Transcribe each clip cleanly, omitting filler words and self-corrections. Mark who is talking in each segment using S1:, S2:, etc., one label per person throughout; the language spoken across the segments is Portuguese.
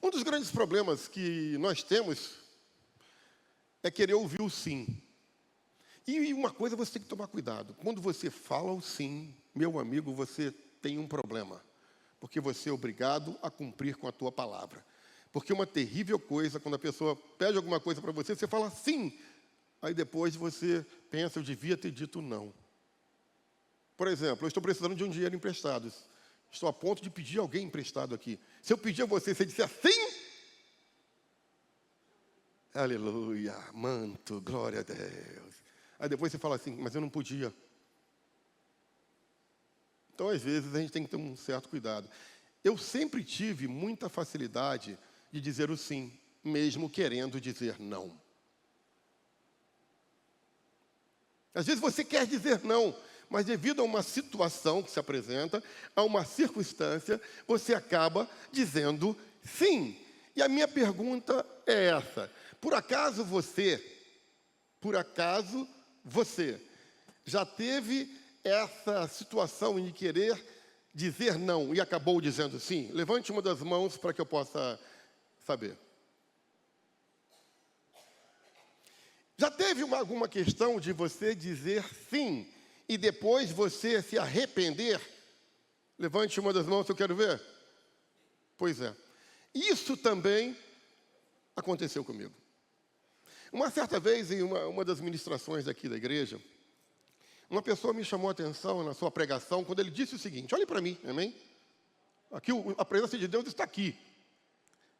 S1: Um dos grandes problemas que nós temos é querer ouvir o sim. E uma coisa você tem que tomar cuidado. Quando você fala o sim, meu amigo, você tem um problema. Porque você é obrigado a cumprir com a tua palavra. Porque é uma terrível coisa, quando a pessoa pede alguma coisa para você, você fala sim. Aí depois você pensa, eu devia ter dito não. Por exemplo, eu estou precisando de um dinheiro emprestado. Estou a ponto de pedir alguém emprestado aqui. Se eu pedir a você, você disser sim? Aleluia, manto, glória a Deus. Aí depois você fala assim, mas eu não podia. Então, às vezes, a gente tem que ter um certo cuidado. Eu sempre tive muita facilidade de dizer o sim, mesmo querendo dizer não. Às vezes você quer dizer não, mas devido a uma situação que se apresenta, a uma circunstância, você acaba dizendo sim. E a minha pergunta é essa. Por acaso você já teve essa situação de querer dizer não e acabou dizendo sim? Levante uma das mãos para que eu possa saber. Já teve alguma questão de você dizer sim e depois você se arrepender? Levante uma das mãos que eu quero ver. Pois é. Isso também aconteceu comigo. Uma certa vez, em uma das ministrações aqui da igreja, uma pessoa me chamou a atenção na sua pregação quando ele disse o seguinte, olhe para mim, amém? Aqui a presença de Deus está aqui.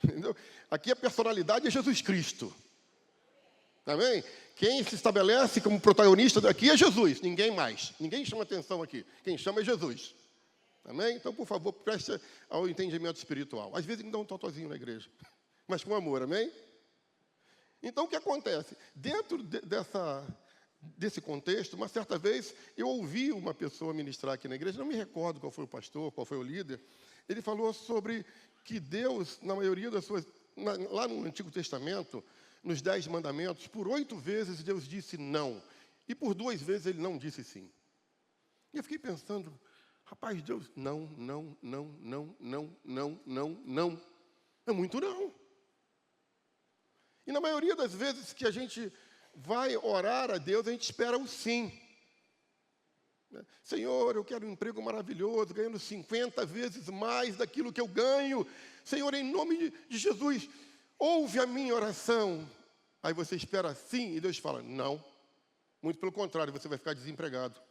S1: Entendeu? Aqui a personalidade é Jesus Cristo. Amém? Quem se estabelece como protagonista daqui é Jesus, ninguém mais. Ninguém chama atenção aqui. Quem chama é Jesus. Amém? Então, por favor, preste ao entendimento espiritual. Às vezes me dá um totozinho na igreja, mas com amor, amém? Então, o que acontece? Dentro desse contexto, uma certa vez, eu ouvi uma pessoa ministrar aqui na igreja, não me recordo qual foi o pastor, qual foi o líder, ele falou sobre que Deus, na maioria das suas... lá no Antigo Testamento, nos 10 mandamentos, por 8 vezes Deus disse não, e por 2 vezes ele não disse sim. E eu fiquei pensando, rapaz, Deus, não. É muito não. E na maioria das vezes que a gente vai orar a Deus, a gente espera o sim. Senhor, eu quero um emprego maravilhoso, ganhando 50 vezes mais daquilo que eu ganho. Senhor, em nome de Jesus, ouve a minha oração. Aí você espera sim e Deus fala, não. Muito pelo contrário, você vai ficar desempregado.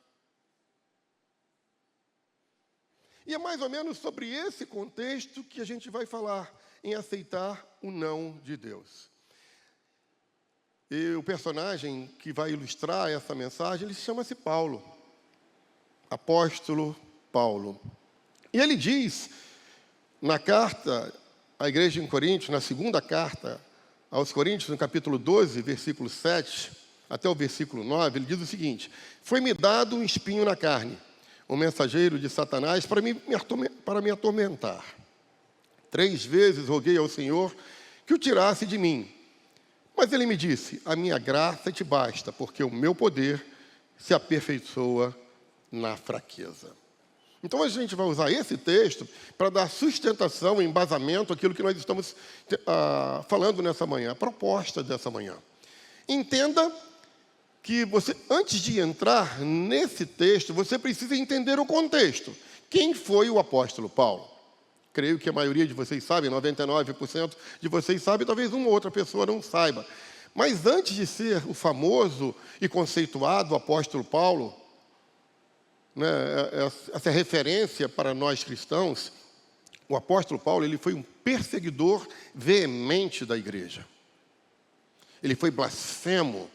S1: E é mais ou menos sobre esse contexto que a gente vai falar em aceitar o não de Deus. E o personagem que vai ilustrar essa mensagem, ele chama-se Paulo. Apóstolo Paulo. E ele diz, na carta à igreja em Coríntios, na segunda carta aos Coríntios, no capítulo 12, versículo 7, até o versículo 9, ele diz o seguinte, foi-me dado um espinho na carne, um mensageiro de Satanás para me atormentar. 3 vezes roguei ao Senhor que o tirasse de mim. Mas ele me disse, a minha graça te basta, porque o meu poder se aperfeiçoa na fraqueza. Então a gente vai usar esse texto para dar sustentação, embasamento àquilo que nós estamos falando nessa manhã, a proposta dessa manhã. Entenda que você, antes de entrar nesse texto, você precisa entender o contexto. Quem foi o apóstolo Paulo? Creio que a maioria de vocês sabe, 99% de vocês sabe, talvez uma ou outra pessoa não saiba. Mas antes de ser o famoso e conceituado apóstolo Paulo, né, essa referência para nós cristãos, o apóstolo Paulo ele foi um perseguidor veemente da igreja. Ele foi blasfemo.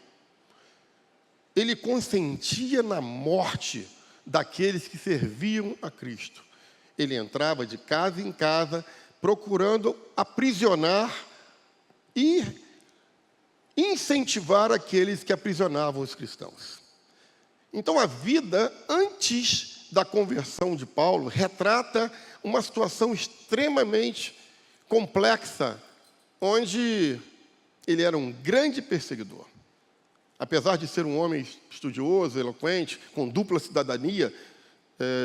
S1: Ele consentia na morte daqueles que serviam a Cristo. Ele entrava de casa em casa, procurando aprisionar e incentivar aqueles que aprisionavam os cristãos. Então, a vida antes da conversão de Paulo retrata uma situação extremamente complexa, onde ele era um grande perseguidor. Apesar de ser um homem estudioso, eloquente, com dupla cidadania,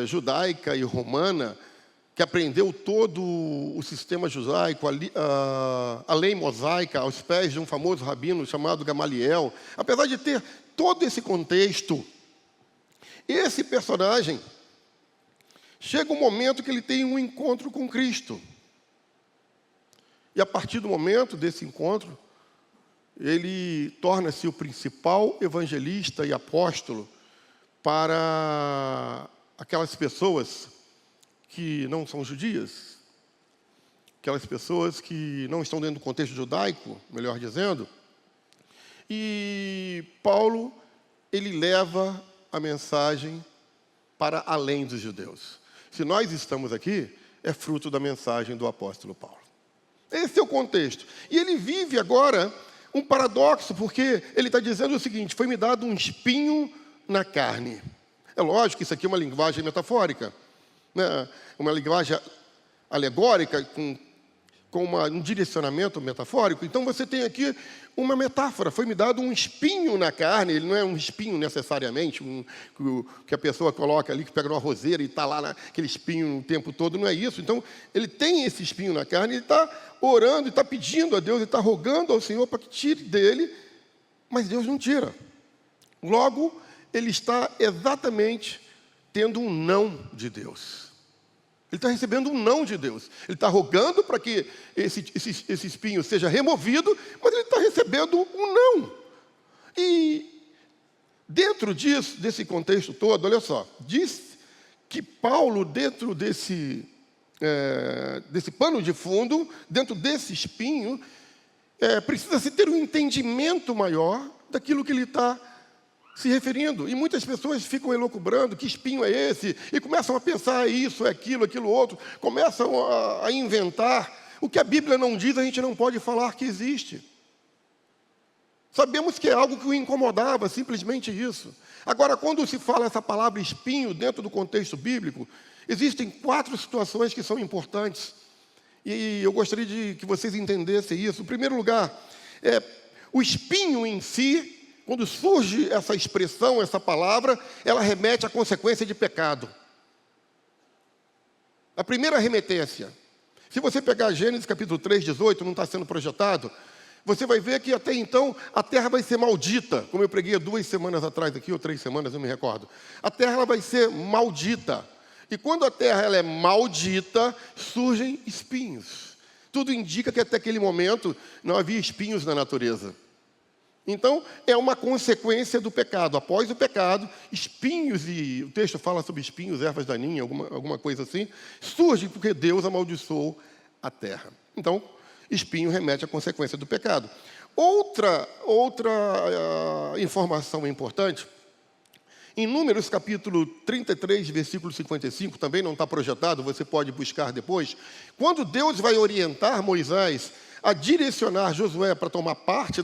S1: judaica e romana, que aprendeu todo o sistema judaico, a lei mosaica, aos pés de um famoso rabino chamado Gamaliel, apesar de ter todo esse contexto, esse personagem chega um momento que ele tem um encontro com Cristo. E a partir do momento desse encontro, ele torna-se o principal evangelista e apóstolo para aquelas pessoas que não são judias, aquelas pessoas que não estão dentro do contexto judaico, melhor dizendo. E Paulo, ele leva a mensagem para além dos judeus. Se nós estamos aqui, é fruto da mensagem do apóstolo Paulo. Esse é o contexto. E ele vive agora um paradoxo, porque ele está dizendo o seguinte: foi-me dado um espinho na carne. É lógico que isso aqui é uma linguagem metafórica, né? Uma linguagem alegórica, com um direcionamento metafórico. Então você tem aqui uma metáfora: foi-me dado um espinho na carne. Ele não é um espinho necessariamente, que a pessoa coloca ali, que pega numa roseira e está lá aquele espinho o tempo todo, não é isso. Então ele tem esse espinho na carne, ele está orando, está pedindo a Deus, ele está rogando ao Senhor para que tire dele, mas Deus não tira. Logo, ele está exatamente tendo um não de Deus. Ele está recebendo um não de Deus. Ele está rogando para que esse espinho seja removido, mas ele está recebendo um não. E dentro desse contexto todo, olha só, diz que Paulo, dentro desse pano de fundo, dentro desse espinho, precisa-se ter um entendimento maior daquilo que ele está se referindo. E muitas pessoas ficam elucubrando: que espinho é esse? E começam a pensar isso, aquilo outro. Começam a inventar. O que a Bíblia não diz, a gente não pode falar que existe. Sabemos que é algo que o incomodava, simplesmente isso. Agora, quando se fala essa palavra espinho dentro do contexto bíblico, existem 4 situações que são importantes. E eu gostaria de que vocês entendessem isso. Em primeiro lugar, o espinho em si, quando surge essa expressão, essa palavra, ela remete à consequência de pecado. A primeira remetência. Se você pegar Gênesis capítulo 3, 18, não está sendo projetado, você vai ver que até então a terra vai ser maldita. Como eu preguei 2 semanas atrás aqui, ou 3 semanas, não me recordo. A terra ela vai ser maldita. E quando a terra ela é maldita, surgem espinhos. Tudo indica que até aquele momento não havia espinhos na natureza. Então, é uma consequência do pecado. Após o pecado, espinhos, e o texto fala sobre espinhos, ervas daninhas, alguma coisa assim, surgem porque Deus amaldiçoou a terra. Então, espinho remete à consequência do pecado. Outra informação importante, em Números capítulo 33, versículo 55, também não está projetado, você pode buscar depois, quando Deus vai orientar Moisés a direcionar Josué para tomar posse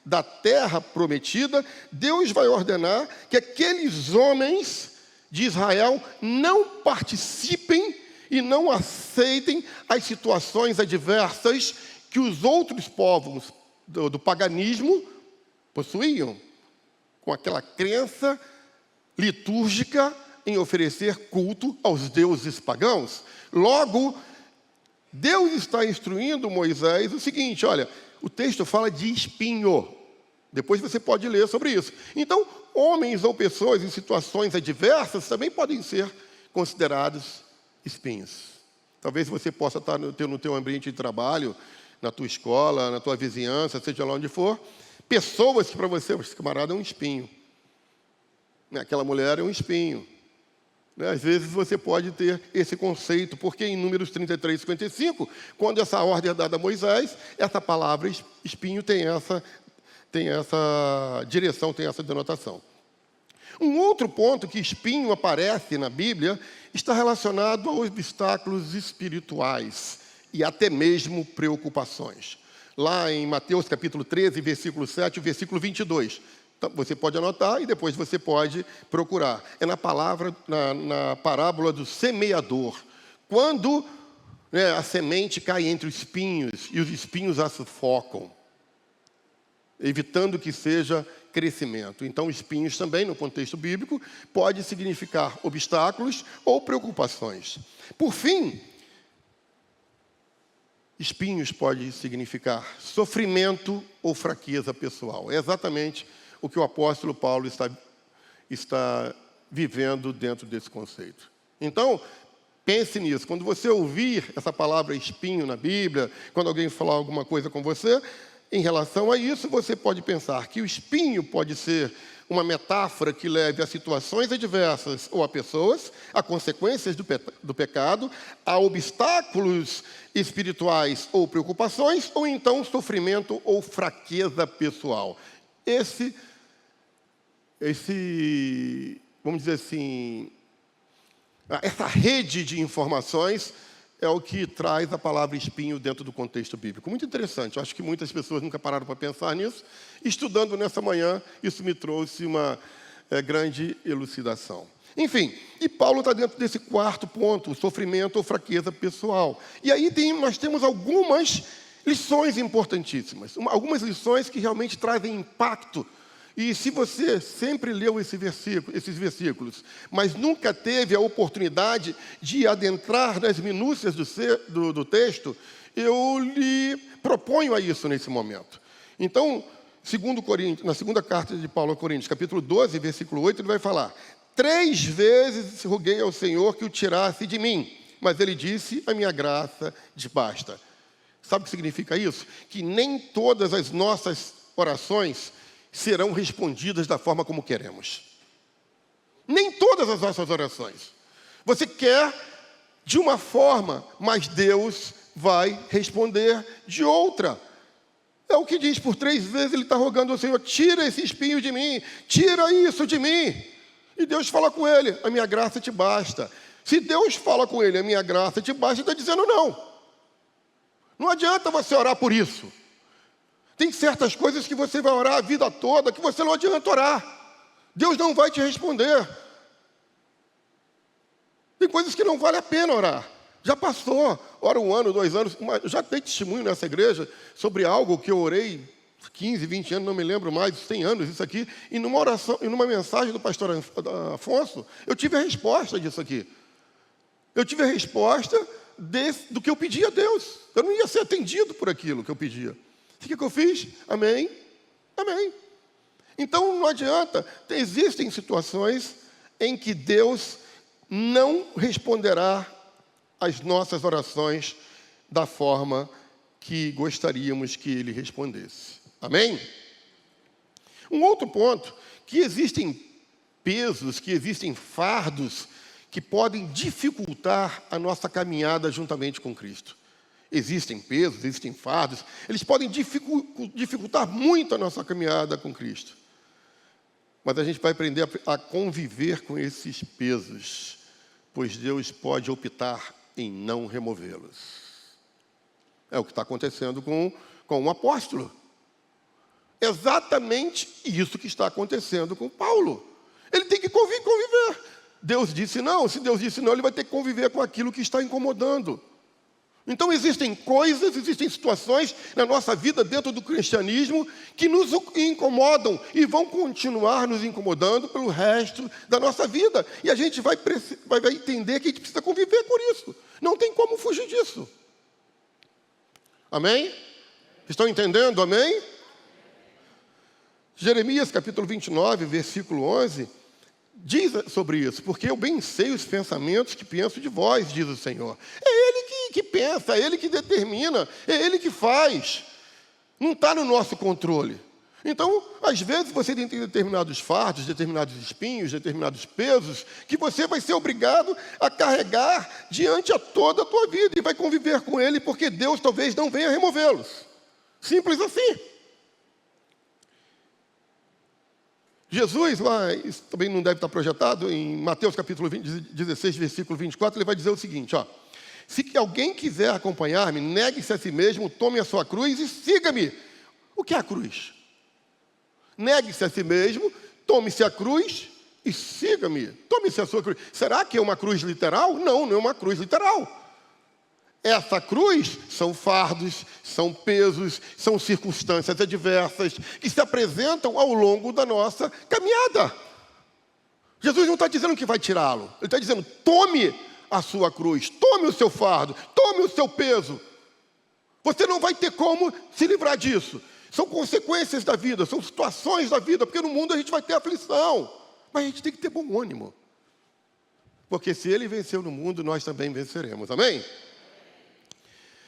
S1: da terra prometida, Deus vai ordenar que aqueles homens de Israel não participem e não aceitem as situações adversas que os outros povos do paganismo possuíam, com aquela crença litúrgica em oferecer culto aos deuses pagãos. Logo, Deus está instruindo Moisés o seguinte: olha, o texto fala de espinho. Depois você pode ler sobre isso. Então, homens ou pessoas em situações adversas também podem ser considerados espinhos. Talvez você possa estar no teu ambiente de trabalho, na tua escola, na tua vizinhança, seja lá onde for, pessoas que para você, esse camarada é um espinho. Aquela mulher é um espinho. Às vezes você pode ter esse conceito, porque em Números 33, 55, quando essa ordem é dada a Moisés, essa palavra espinho tem essa direção, tem essa denotação. Um outro ponto que espinho aparece na Bíblia está relacionado a obstáculos espirituais e até mesmo preocupações. Lá em Mateus capítulo 13, versículo 7 e versículo 22. Você pode anotar e depois você pode procurar. É na parábola do semeador. Quando a semente cai entre os espinhos e os espinhos a sufocam. evitando que seja crescimento. Então, espinhos também, no contexto bíblico, pode significar obstáculos ou preocupações. Por fim, espinhos pode significar sofrimento ou fraqueza pessoal. É exatamente o que o apóstolo Paulo está vivendo dentro desse conceito. Então, pense nisso. Quando você ouvir essa palavra espinho na Bíblia, quando alguém falar alguma coisa com você, em relação a isso, você pode pensar que o espinho pode ser uma metáfora que leve a situações adversas ou a pessoas, a consequências do pecado, a obstáculos espirituais ou preocupações, ou então sofrimento ou fraqueza pessoal. Vamos dizer assim, essa rede de informações é o que traz a palavra espinho dentro do contexto bíblico. Muito interessante, eu acho que muitas pessoas nunca pararam para pensar nisso. Estudando nessa manhã, isso me trouxe uma grande elucidação. Enfim, e Paulo está dentro desse quarto ponto, o sofrimento ou fraqueza pessoal. E aí nós temos algumas lições importantíssimas, algumas lições que realmente trazem impacto. E se você sempre leu esses versículos, mas nunca teve a oportunidade de adentrar nas minúcias do texto, eu lhe proponho a isso nesse momento. Então, na segunda carta de Paulo a Coríntios, capítulo 12, versículo 8, ele vai falar: 3 vezes roguei ao Senhor que o tirasse de mim, mas ele disse, a minha graça te basta. Sabe o que significa isso? Que nem todas as nossas orações serão respondidas da forma como queremos. Nem todas as nossas orações. Você quer de uma forma, mas Deus vai responder de outra. É o que diz, por 3 vezes ele está rogando ao Senhor: tira esse espinho de mim, tira isso de mim. E Deus fala com ele: a minha graça te basta. Se Deus fala com ele: a minha graça te basta, ele está dizendo não. Não adianta você orar por isso. Tem certas coisas que você vai orar a vida toda, que você não adianta orar. Deus não vai te responder. Tem coisas que não vale a pena orar. Já passou, ora 1 ano, 2 anos, já dei testemunho nessa igreja sobre algo que eu orei 15, 20 anos, não me lembro mais, 100 anos, isso aqui, e numa oração, e numa mensagem do pastor Afonso, eu tive a resposta disso aqui. Eu tive a resposta do que eu pedi a Deus. Eu não ia ser atendido por aquilo que eu pedia. O que eu fiz? Amém? Amém. Então, não adianta. Existem situações em que Deus não responderá às nossas orações da forma que gostaríamos que Ele respondesse. Amém? Um outro ponto, que existem pesos, que existem fardos que podem dificultar a nossa caminhada juntamente com Cristo. Existem pesos, existem fardos, eles podem dificultar muito a nossa caminhada com Cristo. Mas a gente vai aprender a conviver com esses pesos, pois Deus pode optar em não removê-los. É o que está acontecendo com o apóstolo. Exatamente isso que está acontecendo com Paulo. Ele tem que conviver. Deus disse não, se Deus disse não, ele vai ter que conviver com aquilo que está incomodando. Então existem coisas, existem situações na nossa vida dentro do cristianismo que nos incomodam e vão continuar nos incomodando pelo resto da nossa vida. E a gente vai entender que a gente precisa conviver com isso. Não tem como fugir disso. Amém? Estão entendendo? Amém? Jeremias capítulo 29, versículo 11, diz sobre isso: porque eu bem sei os pensamentos que penso de vós, diz o Senhor. É Ele que pensa, é Ele que determina, é Ele que faz. Não está no nosso controle. Então, às vezes você tem determinados fardos, determinados espinhos, determinados pesos, que você vai ser obrigado a carregar diante a toda a tua vida, e vai conviver com ele, porque Deus talvez não venha removê-los. Simples assim. Jesus, lá, isso também não deve estar projetado, em Mateus capítulo 16, versículo 24, ele vai dizer o seguinte, ó: se alguém quiser acompanhar-me, negue-se a si mesmo, tome a sua cruz e siga-me. O que é a cruz? Negue-se a si mesmo, tome-se a cruz e siga-me. Tome-se a sua cruz. Será que é uma cruz literal? Não, não é uma cruz literal. Essa cruz são fardos, são pesos, são circunstâncias adversas que se apresentam ao longo da nossa caminhada. Jesus não está dizendo que vai tirá-lo. Ele está dizendo, tome a sua cruz, tome o seu fardo, tome o seu peso. Você não vai ter como se livrar disso. São consequências da vida, são situações da vida, porque no mundo a gente vai ter aflição. Mas a gente tem que ter bom ânimo. Porque se ele venceu no mundo, nós também venceremos. Amém?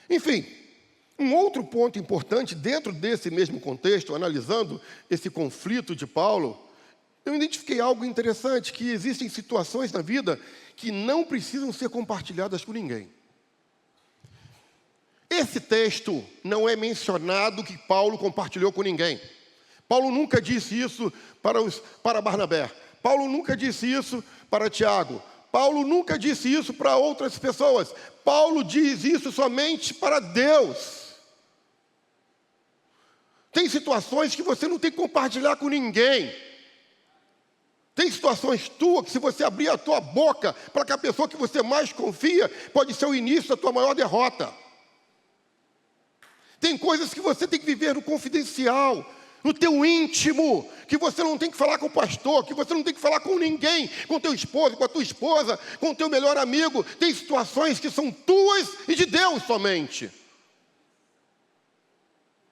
S1: Enfim, um outro ponto importante dentro desse mesmo contexto, analisando esse conflito de Paulo, eu identifiquei algo interessante, que existem situações na vida que não precisam ser compartilhadas com ninguém. Esse texto não é mencionado que Paulo compartilhou com ninguém. Paulo nunca disse isso para Barnabé. Paulo nunca disse isso para Tiago. Paulo nunca disse isso para outras pessoas. Paulo diz isso somente para Deus. Tem situações que você não tem que compartilhar com ninguém. Tem situações tuas que, se você abrir a tua boca para que a pessoa que você mais confia, pode ser o início da tua maior derrota. Tem coisas que você tem que viver no confidencial, no teu íntimo, que você não tem que falar com o pastor, que você não tem que falar com ninguém, com teu esposo, com a tua esposa, com o teu melhor amigo. Tem situações que são tuas e de Deus somente.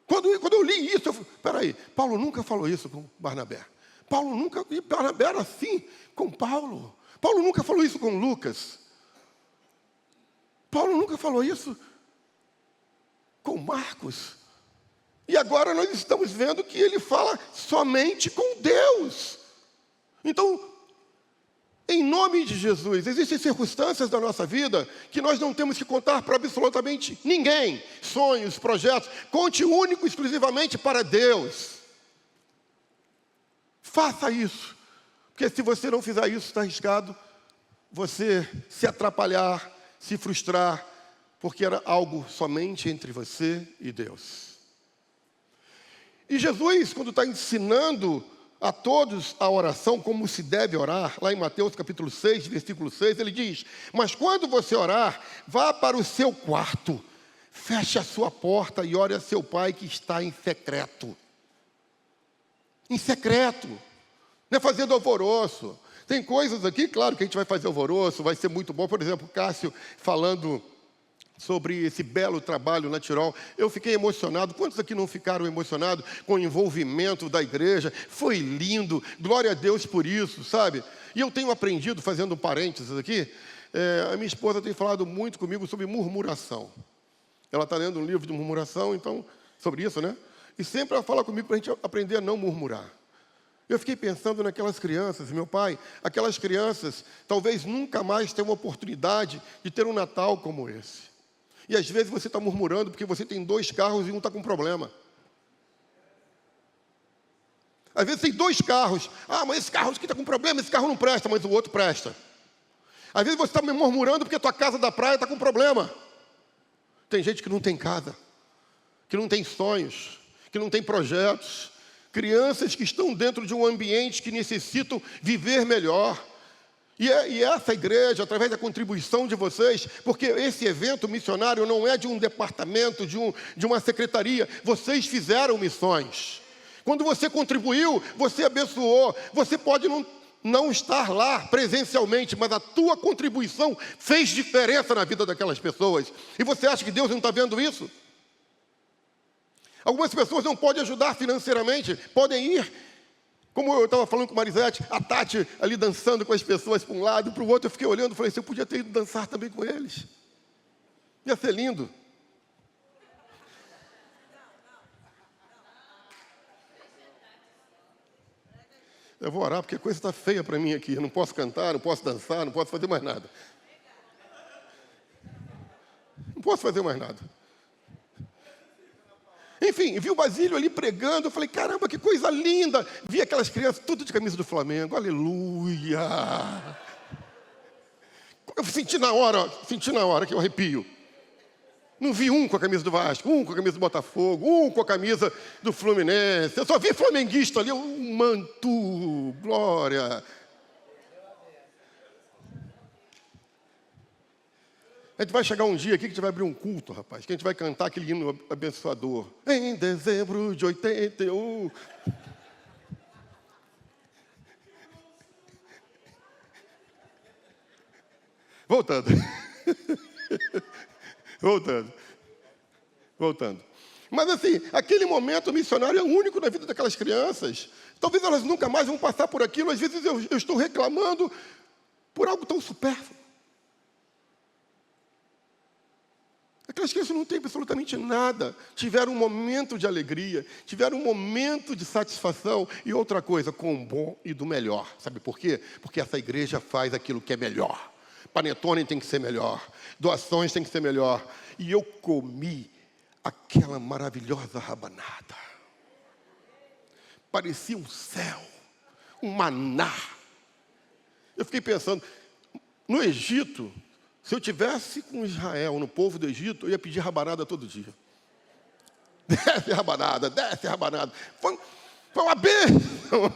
S1: Quando eu li isso, eu falei, peraí, Paulo nunca falou isso com Barnabé. Paulo nunca, e Barnabé era assim com Paulo. Paulo nunca falou isso com Lucas. Paulo nunca falou isso com Marcos. E agora nós estamos vendo que ele fala somente com Deus. Então, em nome de Jesus, existem circunstâncias da nossa vida que nós não temos que contar para absolutamente ninguém. Sonhos, projetos, conte único, exclusivamente para Deus. Faça isso, porque se você não fizer isso, está arriscado você se atrapalhar, se frustrar, porque era algo somente entre você e Deus. E Jesus, quando está ensinando a todos a oração, como se deve orar, lá em Mateus capítulo 6, versículo 6, ele diz, mas quando você orar, vá para o seu quarto, feche a sua porta e ore a seu pai que está em secreto. Em secreto, não é fazendo alvoroço. Tem coisas aqui, claro que a gente vai fazer alvoroço, vai ser muito bom. Por exemplo, Cássio falando sobre esse belo trabalho na Tirol. Eu fiquei emocionado. Quantos aqui não ficaram emocionados com o envolvimento da igreja? Foi lindo, glória a Deus por isso, sabe? E eu tenho aprendido, fazendo um parênteses aqui, a minha esposa tem falado muito comigo sobre murmuração. Ela está lendo um livro de murmuração, então, sobre isso, né? E sempre ela fala comigo para a gente aprender a não murmurar. Eu fiquei pensando naquelas crianças, meu pai, aquelas crianças talvez nunca mais tenham uma oportunidade de ter um Natal como esse. E às vezes você está murmurando porque você tem 2 carros e um está com problema. Às vezes tem 2 carros. Ah, mas esse carro aqui está com problema, esse carro não presta, mas o outro presta. Às vezes você está murmurando porque a tua casa da praia está com problema. Tem gente que não tem casa, que não tem sonhos, que não tem projetos, crianças que estão dentro de um ambiente que necessitam viver melhor. E essa igreja, através da contribuição de vocês, porque esse evento missionário não é de um departamento, de uma secretaria, vocês fizeram missões. Quando você contribuiu, você abençoou, você pode não estar lá presencialmente, mas a tua contribuição fez diferença na vida daquelas pessoas. E você acha que Deus não está vendo isso? Algumas pessoas não podem ajudar financeiramente, podem ir, como eu estava falando com Marisete, a Tati ali dançando com as pessoas para um lado e para o outro, eu fiquei olhando e falei assim, eu podia ter ido dançar também com eles. Ia ser lindo. Eu vou orar porque a coisa está feia para mim aqui, eu não posso cantar, não posso dançar, não posso fazer mais nada. Não posso fazer mais nada. Enfim, vi o Basílio ali pregando, eu falei, caramba, que coisa linda. Vi aquelas crianças, tudo de camisa do Flamengo, aleluia. Eu senti na hora que eu arrepio. Não vi um com a camisa do Vasco, um com a camisa do Botafogo, um com a camisa do Fluminense. Eu só vi flamenguista ali, um manto, glória. A gente vai chegar um dia aqui que a gente vai abrir um culto, rapaz, que a gente vai cantar aquele hino abençoador. Em dezembro de 81. Voltando. Voltando. Mas assim, aquele momento missionário é único na vida daquelas crianças. Talvez elas nunca mais vão passar por aquilo. Às vezes eu estou reclamando por algo tão supérfluo. Aquelas crianças não têm absolutamente nada. Tiveram um momento de alegria, tiveram um momento de satisfação e outra coisa, com o bom e do melhor. Sabe por quê? Porque essa igreja faz aquilo que é melhor. Panetone tem que ser melhor, doações tem que ser melhor. E eu comi aquela maravilhosa rabanada. Parecia um céu, um maná. Eu fiquei pensando, no Egito, se eu tivesse com Israel, no povo do Egito, eu ia pedir rabanada todo dia. Desce rabanada, desce rabanada. Foi uma bênção.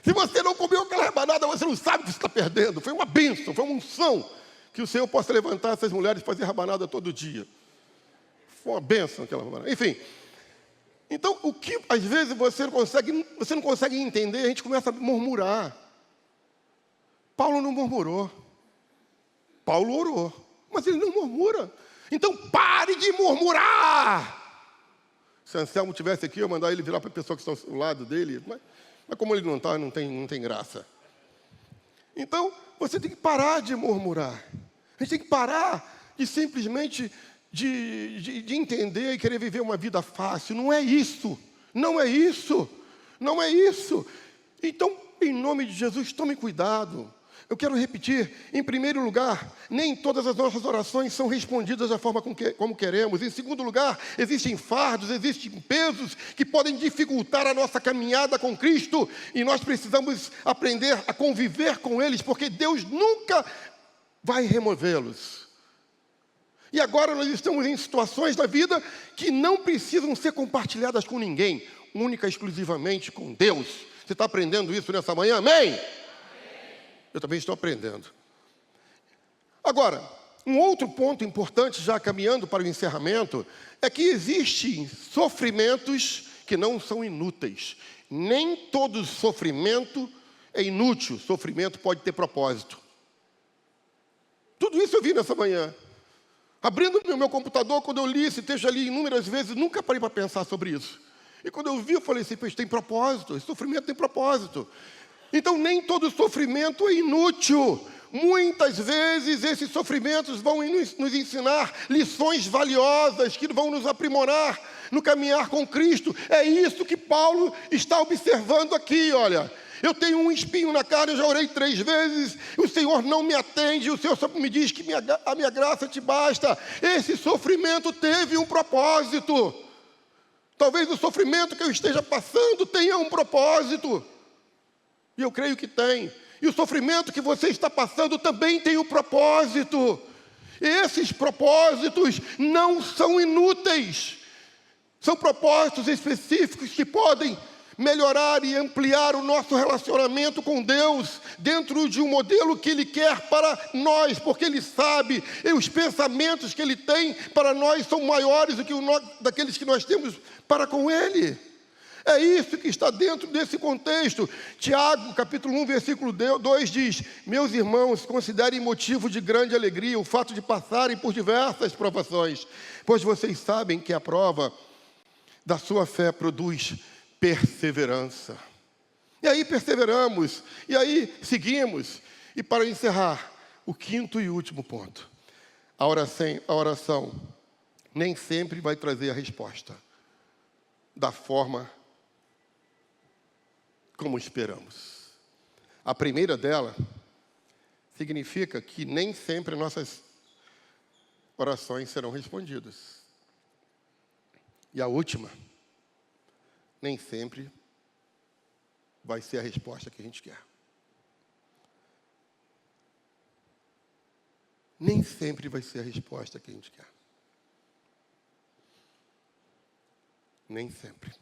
S1: Se você não comeu aquela rabanada, você não sabe o que você está perdendo. Foi uma bênção, foi uma unção. Que o Senhor possa levantar essas mulheres e fazer rabanada todo dia. Foi uma bênção aquela rabanada. Enfim, então o que às vezes você não consegue entender, a gente começa a murmurar. Paulo não murmurou. Paulo orou, mas ele não murmura. Então pare de murmurar. Se Anselmo estivesse aqui, eu ia mandar ele virar para a pessoa que está ao lado dele. Mas como ele não está, não tem graça. Então, você tem que parar de murmurar. A gente tem que parar de simplesmente de entender e querer viver uma vida fácil. Não é isso. Não é isso. Não é isso. Então, em nome de Jesus, tome cuidado. Eu quero repetir, em primeiro lugar, nem todas as nossas orações são respondidas da forma como queremos. Em segundo lugar, existem fardos, existem pesos que podem dificultar a nossa caminhada com Cristo. E nós precisamos aprender a conviver com eles, porque Deus nunca vai removê-los. E agora nós estamos em situações da vida que não precisam ser compartilhadas com ninguém, única e exclusivamente com Deus. Você está aprendendo isso nessa manhã? Amém? Eu também estou aprendendo. Agora, um outro ponto importante, já caminhando para o encerramento, é que existem sofrimentos que não são inúteis. Nem todo sofrimento é inútil. Sofrimento pode ter propósito. Tudo isso eu vi nessa manhã. Abrindo o meu computador, quando eu li esse texto ali inúmeras vezes, nunca parei para pensar sobre isso. E quando eu vi, eu falei assim, tem propósito, esse sofrimento tem propósito. Então, nem todo sofrimento é inútil. Muitas vezes, esses sofrimentos vão nos ensinar lições valiosas, que vão nos aprimorar no caminhar com Cristo. É isso que Paulo está observando aqui, olha. Eu tenho um espinho na carne, eu já orei 3 vezes, o Senhor não me atende, o Senhor só me diz que a minha graça te basta. Esse sofrimento teve um propósito. Talvez o sofrimento que eu esteja passando tenha um propósito. E eu creio que tem. E o sofrimento que você está passando também tem um propósito. Esses propósitos não são inúteis. São propósitos específicos que podem melhorar e ampliar o nosso relacionamento com Deus dentro de um modelo que Ele quer para nós, porque Ele sabe, e os pensamentos que Ele tem para nós são maiores do que daqueles que nós temos para com Ele. É isso que está dentro desse contexto. Tiago, capítulo 1, versículo 2 diz: meus irmãos, considerem motivo de grande alegria o fato de passarem por diversas provações, pois vocês sabem que a prova da sua fé produz perseverança. E aí perseveramos, e aí seguimos. E para encerrar, o quinto e último ponto. A oração nem sempre vai trazer a resposta da forma como esperamos. A primeira dela significa que nem sempre nossas orações serão respondidas. E a última, nem sempre vai ser a resposta que a gente quer. Nem sempre vai ser a resposta que a gente quer. Nem sempre.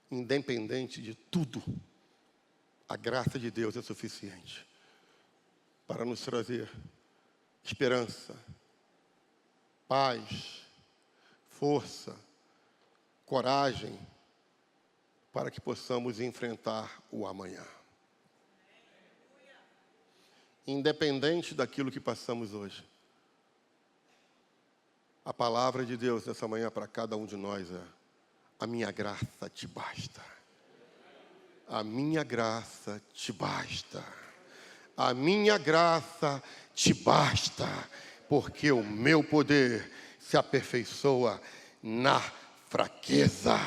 S1: Independente de tudo, a graça de Deus é suficiente para nos trazer esperança, paz, força, coragem, para que possamos enfrentar o amanhã. Independente daquilo que passamos hoje, a palavra de Deus nessa manhã para cada um de nós é: a minha graça te basta. A minha graça te basta. A minha graça te basta, porque o meu poder se aperfeiçoa na fraqueza.